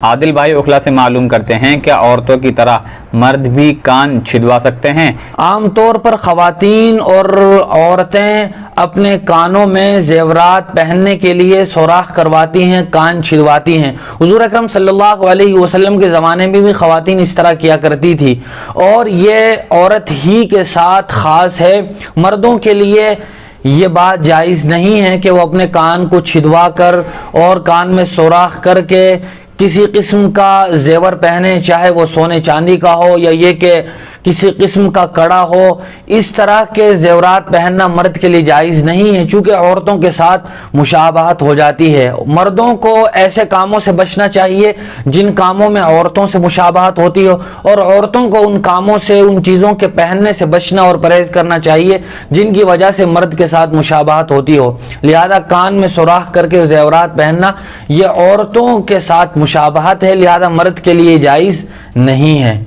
عادل بھائی اوکھلا سے معلوم کرتے ہیں کیا عورتوں کی طرح مرد بھی کان چھدوا سکتے ہیں؟ عام طور پر خواتین اور عورتیں اپنے کانوں میں زیورات پہننے کے لیے سوراخ کرواتی ہیں، کان چھدواتی ہیں۔ حضور اکرم صلی اللہ علیہ وسلم کے زمانے میں بھی خواتین اس طرح کیا کرتی تھی، اور یہ عورت ہی کے ساتھ خاص ہے۔ مردوں کے لیے یہ بات جائز نہیں ہے کہ وہ اپنے کان کو چھدوا کر اور کان میں سوراخ کر کے کسی قسم کا زیور پہنے، چاہے وہ سونے چاندی کا ہو یا یہ کہ کسی قسم کا کڑا ہو۔ اس طرح کے زیورات پہننا مرد کے لیے جائز نہیں ہے، چونکہ عورتوں کے ساتھ مشابہت ہو جاتی ہے۔ مردوں کو ایسے کاموں سے بچنا چاہیے جن کاموں میں عورتوں سے مشابہت ہوتی ہو، اور عورتوں کو ان کاموں سے، ان چیزوں کے پہننے سے بچنا اور پرہیز کرنا چاہیے جن کی وجہ سے مرد کے ساتھ مشابہت ہوتی ہو۔ لہذا کان میں سوراخ کر کے زیورات پہننا یہ عورتوں کے ساتھ مشابہت ہے، لہذا مرد کے لیے جائز نہیں ہے۔